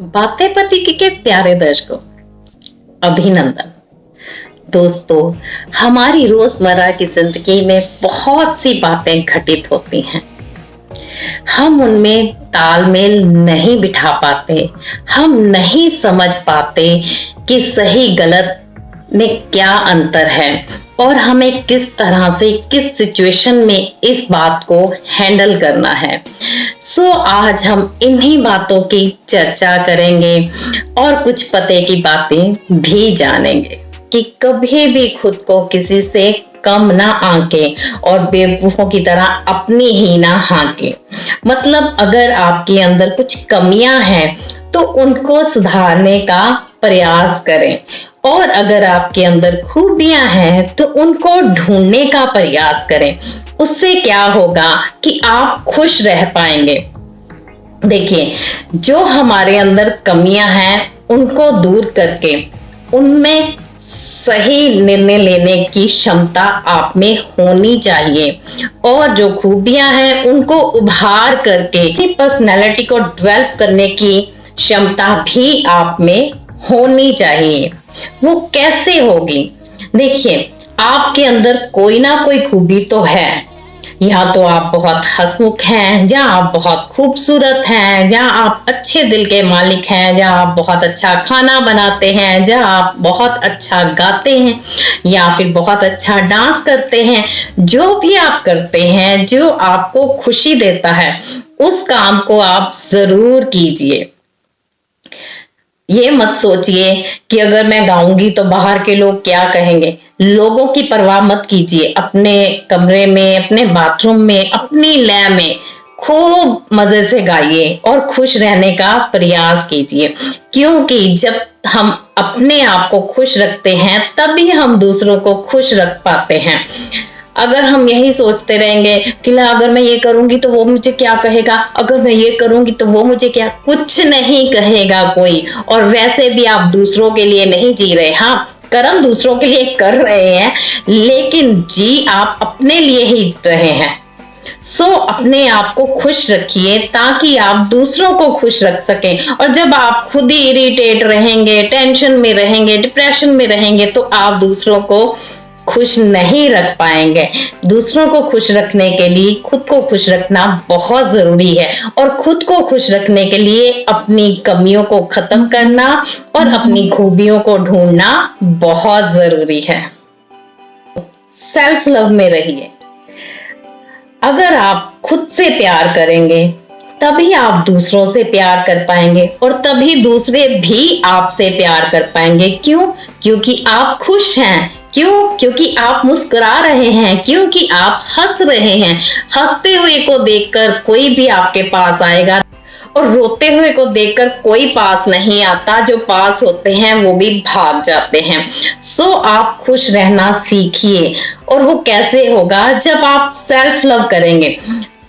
बातें पति के प्यारे दर्शकों, अभिनंदन। दोस्तों, हमारी रोजमर्रा की जिंदगी में बहुत सी बातें घटित होती हैं। हम उनमें तालमेल नहीं बिठा पाते, हम नहीं समझ पाते कि सही गलत में क्या अंतर है और हमें किस तरह से किस सिचुएशन में इस बात को हैंडल करना है। आज हम इन्हीं बातों की चर्चा करेंगे और कुछ पते की बातें भी जानेंगे कि कभी भी खुद को किसी से कम ना आंके और बेवकूफों की तरह अपनी ही ना हांके। मतलब अगर आपके अंदर कुछ कमियां हैं तो उनको सुधारने का प्रयास करें और अगर आपके अंदर खूबियां हैं तो उनको ढूंढने का प्रयास करें। उससे क्या होगा कि आप खुश रह पाएंगे। देखिए, जो हमारे अंदर कमियां हैं उनको दूर करके उनमें सही निर्णय लेने की क्षमता आप में होनी चाहिए और जो खूबियां हैं उनको उभार करके अपनी पर्सनैलिटी को डेवलप करने की क्षमता भी आप में होनी चाहिए। वो कैसे होगी? देखिए, आपके अंदर कोई ना कोई खूबी तो है। या तो आप बहुत हंसमुख हैं, या आप बहुत खूबसूरत हैं, या आप अच्छे दिल के मालिक हैं, या आप बहुत अच्छा खाना बनाते हैं, या आप बहुत अच्छा गाते हैं, या फिर बहुत अच्छा डांस करते हैं। जो भी आप करते हैं, जो आपको खुशी देता है, उस काम को आप जरूर कीजिए। ये मत सोचिए कि अगर मैं गाऊंगी तो बाहर के लोग क्या कहेंगे। लोगों की परवाह मत कीजिए। अपने कमरे में, अपने बाथरूम में, अपनी लय में खूब मजे से गाइए और खुश रहने का प्रयास कीजिए, क्योंकि जब हम अपने आप को खुश रखते हैं तभी हम दूसरों को खुश रख पाते हैं। अगर हम यही सोचते रहेंगे कि अगर मैं ये करूंगी तो वो मुझे क्या कहेगा, अगर मैं ये करूंगी तो वो मुझे क्या, कुछ नहीं कहेगा कोई। और वैसे भी आप दूसरों के लिए नहीं जी रहे। हाँ, कर्म दूसरों के लिए कर रहे हैं, लेकिन जी आप अपने लिए ही रहे हैं। अपने आप को खुश रखिए ताकि आप दूसरों को खुश रख सकें। और जब आप खुद ही इरिटेट रहेंगे, टेंशन में रहेंगे, डिप्रेशन में रहेंगे, तो आप दूसरों को खुश नहीं रख पाएंगे। दूसरों को खुश रखने के लिए खुद को खुश रखना बहुत जरूरी है और खुद को खुश रखने के लिए अपनी कमियों को खत्म करना और अपनी खूबियों को ढूंढना बहुत जरूरी है। सेल्फ लव में रहिए। अगर आप खुद से प्यार करेंगे तभी आप दूसरों से प्यार कर पाएंगे और तभी दूसरे भी आपसे प्यार कर पाएंगे। क्यों? क्योंकि आप खुश हैं। क्यों? क्योंकि आप मुस्कुरा रहे हैं, क्योंकि आप हंस रहे हैं। हंसते हुए को देखकर कोई भी आपके पास आएगा और रोते हुए को देखकर कोई पास नहीं आता। जो पास होते हैं वो भी भाग जाते हैं। आप खुश रहना सीखिए। और वो कैसे होगा? जब आप सेल्फ लव करेंगे।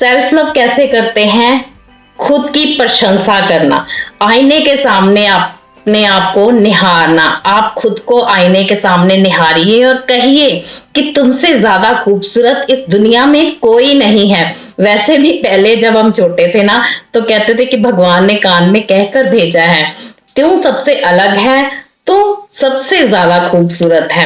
सेल्फ लव कैसे करते हैं? खुद की प्रशंसा करना। आईने के सामने अपने आप को निहारना। आप खुद को आईने के सामने निहारिए और कहिए कि तुमसे ज्यादा खूबसूरत इस दुनिया में कोई नहीं है। वैसे भी पहले जब हम छोटे थे ना, तो कहते थे कि भगवान ने कान में कहकर भेजा है, क्यों सबसे अलग है तो सबसे ज्यादा खूबसूरत है।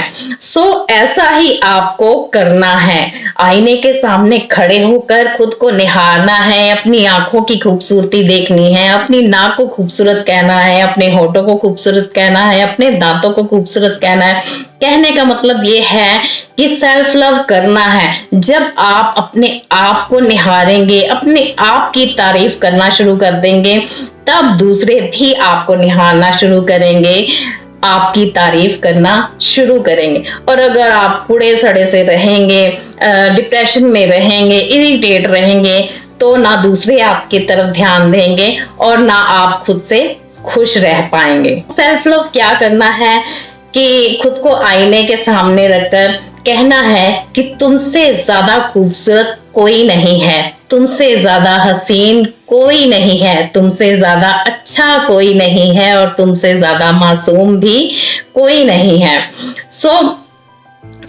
ऐसा ही आपको करना है। आईने के सामने खड़े होकर खुद को निहारना है, अपनी आंखों की खूबसूरती देखनी है, अपनी नाक को खूबसूरत कहना है, अपने होठों को खूबसूरत कहना है, अपने दांतों को खूबसूरत कहना है। कहने का मतलब ये है कि सेल्फ लव करना है। जब आप अपने आप को निहारेंगे, अपने आप की तारीफ करना शुरू कर देंगे, तब दूसरे भी आपको निहारना शुरू करेंगे, आपकी तारीफ करना शुरू करेंगे। और अगर आप कूड़े सड़े से रहेंगे, डिप्रेशन में रहेंगे, इरिटेट रहेंगे, तो ना दूसरे आपकी तरफ ध्यान देंगे और ना आप खुद से खुश रह पाएंगे। सेल्फ लव क्या करना है कि खुद को आईने के सामने रखकर कहना है कि तुमसे ज्यादा खूबसूरत कोई नहीं है, तुमसे ज्यादा हसीन कोई नहीं है, तुमसे ज्यादा अच्छा कोई नहीं है और तुमसे ज्यादा मासूम भी कोई नहीं है।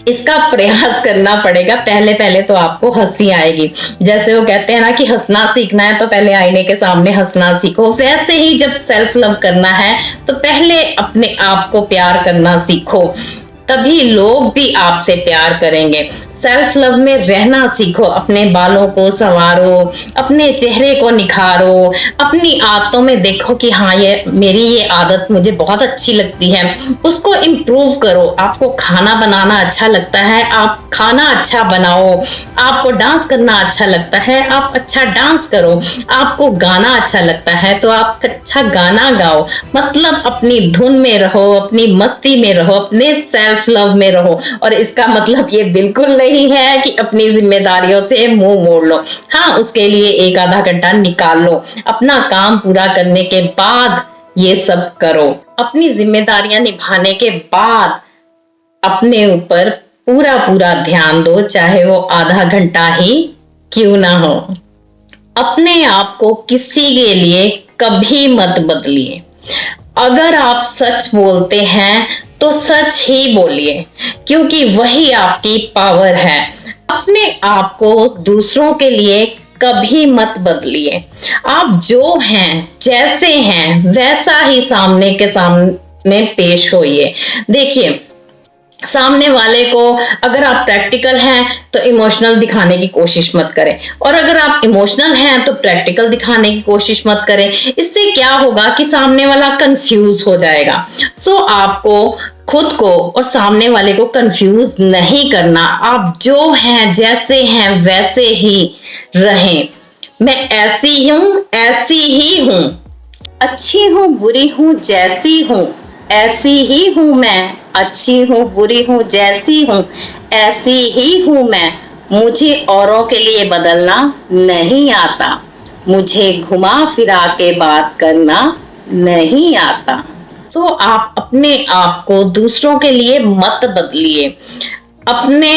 इसका प्रयास करना पड़ेगा। पहले पहले तो आपको हंसी आएगी। जैसे वो कहते हैं ना कि हंसना सीखना है तो पहले आईने के सामने हंसना सीखो, वैसे ही जब सेल्फ लव करना है तो पहले अपने आप को प्यार करना सीखो, तभी लोग भी आपसे प्यार करेंगे। सेल्फ लव में रहना सीखो, अपने बालों को संवारो, अपने चेहरे को निखारो, अपनी आदतों में देखो कि हाँ ये मेरी ये आदत मुझे बहुत अच्छी लगती है, उसको इम्प्रूव करो। आपको खाना बनाना अच्छा लगता है, आप खाना अच्छा बनाओ। आपको डांस करना अच्छा लगता है, आप अच्छा डांस करो। आपको गाना अच्छा लगता है तो आप अच्छा गाना गाओ। मतलब अपनी धुन में रहो, अपनी मस्ती में रहो, अपने सेल्फ लव में रहो। और इसका मतलब ये बिल्कुल नहीं है कि अपनी जिम्मेदारियों से मुंह मोड़ लो। हाँ, उसके लिए एक आधा घंटा निकाल लो, अपना काम पूरा करने के बाद ये सब करो। अपनी जिम्मेदारियां निभाने के बाद अपने ऊपर पूरा पूरा ध्यान दो, चाहे वो आधा घंटा ही क्यों ना हो। अपने आप को किसी के लिए कभी मत बदलिए। अगर आप सच बोलते हैं तो सच ही बोलिए, क्योंकि वही आपकी पावर है। अपने आप को दूसरों के लिए कभी मत बदलिए। आप जो हैं, जैसे हैं, वैसा ही सामने के सामने पेश होइए। देखिए, सामने वाले को अगर आप प्रैक्टिकल हैं तो इमोशनल दिखाने की कोशिश मत करें, और अगर आप इमोशनल हैं तो प्रैक्टिकल दिखाने की कोशिश मत करें। इससे क्या होगा कि सामने वाला कंफ्यूज हो जाएगा। सो आपको खुद को और सामने वाले को कंफ्यूज नहीं करना। आप जो हैं, जैसे हैं, वैसे ही रहें। मैं ऐसी हूं, ऐसी ही हूं, अच्छी हूं, बुरी हूं, जैसी हूं, ऐसी ही हूं मैं। अच्छी हूं, बुरी हूं, जैसी हूं, ऐसी ही हूं मैं। मुझे औरों के लिए बदलना नहीं आता, मुझे घुमा फिरा के बात करना नहीं आता। तो आप अपने आप को दूसरों के लिए मत बदलिए। अपने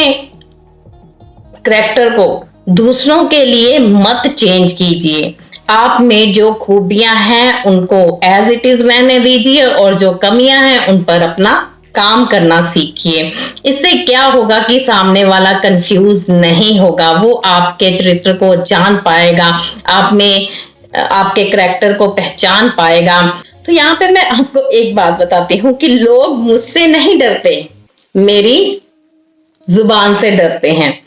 करैक्टर को दूसरों के लिए मत चेंज कीजिए। आप में जो खूबियां हैं उनको एज इट इज रहने दीजिए, और जो कमियां हैं उन पर अपना काम करना सीखिए। इससे क्या होगा कि सामने वाला कंफ्यूज नहीं होगा, वो आपके चरित्र को जान पाएगा, आप में आपके करैक्टर को पहचान पाएगा। तो यहाँ पे मैं आपको एक बात बताती हूँ कि लोग मुझसे नहीं डरते, मेरी जुबान से डरते हैं।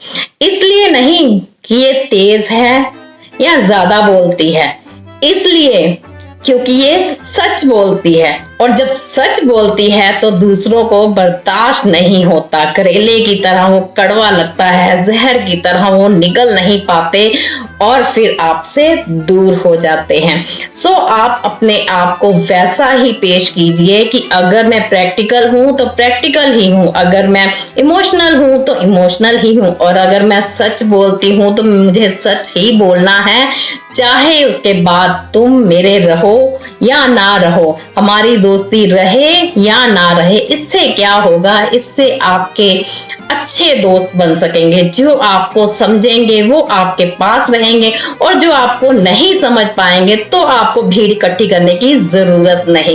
इसलिए नहीं कि ये तेज है या ज्यादा बोलती है, इसलिए क्योंकि ये सच बोलती है, और जब सच बोलती है तो दूसरों को बर्दाश्त नहीं होता। करेले की तरह वो कड़वा लगता है, जहर की तरह वो निगल नहीं पाते और फिर आपसे दूर हो जाते हैं। सो आप अपने आप को वैसा ही पेश कीजिए कि अगर मैं प्रैक्टिकल हूं तो प्रैक्टिकल ही हूं, अगर मैं इमोशनल हूं तो इमोशनल ही हूं, और अगर मैं सच बोलती हूं तो मुझे सच ही बोलना है, चाहे उसके बाद तुम मेरे रहो या ना रहो, हमारी दोस्ती रहे या ना रहे। इससे क्या होगा, इससे आपके अच्छे दोस्त बन सकेंगे। जो आपको समझेंगे वो आपके पास रहेंगे, और जो आपको नहीं समझ पाएंगे तो आपको भीड़ इकट्ठी करने की जरूरत नहीं।